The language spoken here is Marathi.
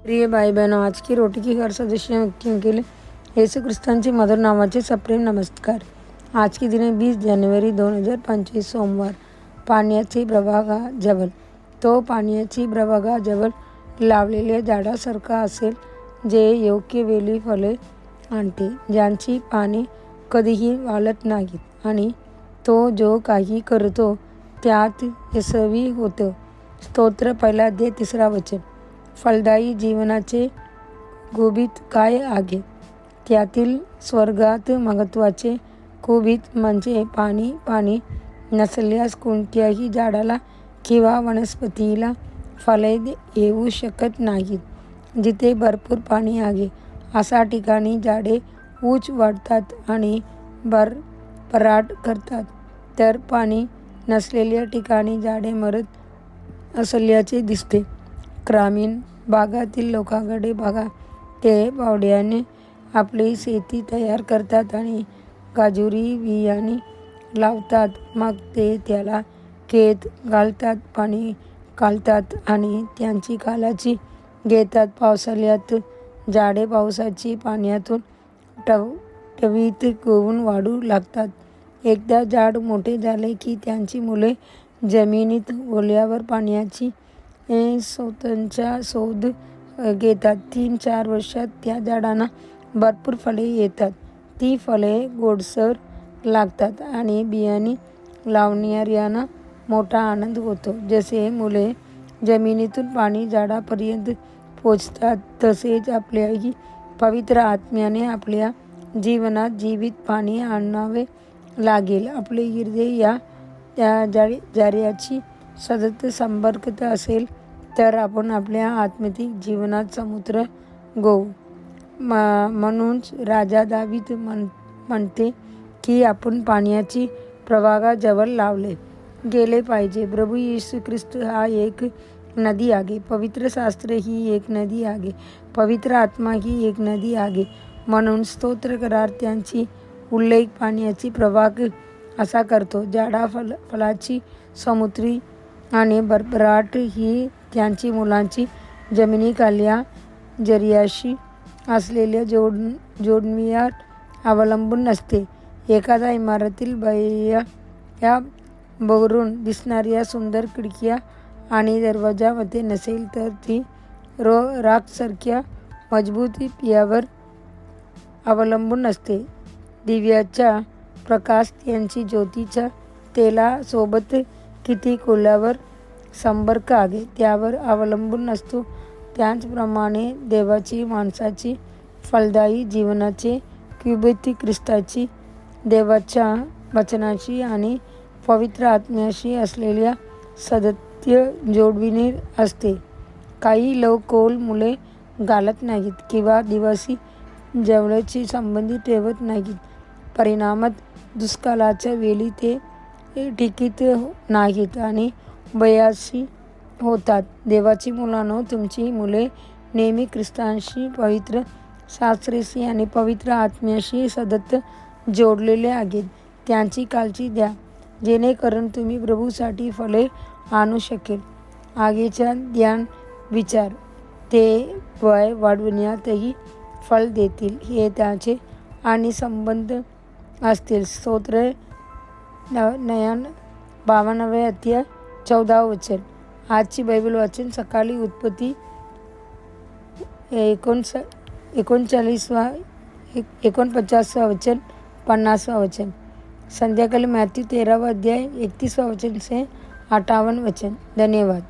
प्रिय भाई बहनों, आज की रोटी की हर सदस्य व्यक्तियों के लिए येशू ख्रिस्तांचे मधुर नावाचे सप्रेम नमस्कार। आज की दिने 20 जानेवारी 2025 सोमवार। पाण्याची प्रभागाजवळ तो पाण्याची प्रभागाजवळ लावलेल्या झाडासारखा असेल, जे योग्य वेळी फळे आणते, ज्यांची पाने कधीही वाळत नाहीत आणि तो जो काही करतो त्यात यशस्वी होतो। स्तोत्र 1 अध्याय 3 वचन। फलदायी जीवनाचे गुपित काय आहे? त्यातील स्वर्गात महत्त्वाचे गुपित म्हणजे पाणी नसल्यास कोणत्याही झाडाला किंवा वनस्पतीला फळे येऊ शकत नाहीत. जिथे भरपूर पाणी आहे अशा ठिकाणी झाडे उंच वाढतात आणि भरभराट करतात, तर पाणी नसलेल्या ठिकाणी झाडे मरत असल्याचे दिसते। ग्रामीण भागातील लोकांकडे बघा, ते पावड्याने आपली शेती तयार करतात आणि गाजरी बियाणे लावतात, मग ते त्याला खेत घालतात, पाणी घालतात आणि त्यांची काळजी घेतात। पावसाळ्यात झाडे पावसाची पाण्यातून टवटवीत गळून वाढू लागतात। एकदा झाड मोठे झाले की त्यांची मुले जमिनीत ओलसर पाण्याची स्रोतांचा शोध घेतात। 3-4 वर्षात त्या झाडांना भरपूर फळे येतात। ती फळे गोडसर लागतात आणि बियाणे लावणाऱ्यांना मोठा आनंद होतो। जसे मुले जमिनीतून पाणी झाडापर्यंत पोचतात, तसेच आपल्याही पवित्र आत्म्याने आपल्या जीवनात जीवित पाणी आणावे लागेल। आपले हृदय या झाडाशी सतत संपर्कात असेल तर आपण आपल्या आत्मिक जीवनात समुद्र गळू। म्हणूनच राजा दावीद म्हणते की आपण पाण्याची प्रभागाजवळ लावले गेले पाहिजे। प्रभू येशू ख्रिस्त हा एक नदी आहे, पवित्र शास्त्र ही एक नदी आहे, पवित्र आत्मा ही एक नदी आहे। म्हणून स्तोत्र करा, त्यांची उल्लेख पाण्याची प्रभाग असा करतो। झाडा फळाची समृद्धी आणि भरभराट ही त्यांची मुलांची जमिनीखालच्या जरीयाशी असलेल्या जोडणीवर अवलंबून नसते। एखाद्या इमारतीत बाहेरून दिसणाऱ्या सुंदर खिडक्या आणि दरवाजामध्ये नसेल तर ती रॉकसारख्या मजबूत पायावर अवलंबून असते। दिव्याचा प्रकाश त्यांची ज्योतीच्या तेलासोबत किती खोलवर संपर्क आहे त्यावर अवलंबून असतो। त्याचप्रमाणे देवाची माणसाची फलदायी जीवनाचे गुपित ख्रिस्ताची, देवाच्या वचनाशी आणि पवित्र आत्म्याशी असलेल्या सतत जोडणीने असते। काही लोक खोल मुले घालत नाहीत किंवा दिवसी जवळचे संबंध ठेवत नाहीत। परिणामात दुष्काळाच्या वेळी ते टिकत नाहीत आणि भयाशी होतात। देवाची मुलांनो, तुमची मुले नेहमी ख्रिस्ताशी, पवित्र शास्त्राशी आणि पवित्र आत्म्याशी सतत जोडलेले आहेत। त्यांची काळजी घ्या, जेणेकरून तुम्ही प्रभूसाठी फळे आणू शकेल। आगीचा ध्यान विचार, ते वय वाढविण्यातही फळ देतील, हे त्याचे आणि संबंध असतील। स्तोत्र 52 अध्याय 14 वचन। आजची बायबल वाचन सकाळी उत्पत्ती 49 वचन 50 वचन। संध्याकाळी मॅथ्यू 13 अध्याय 31 वचन से 58 वचन। धन्यवाद।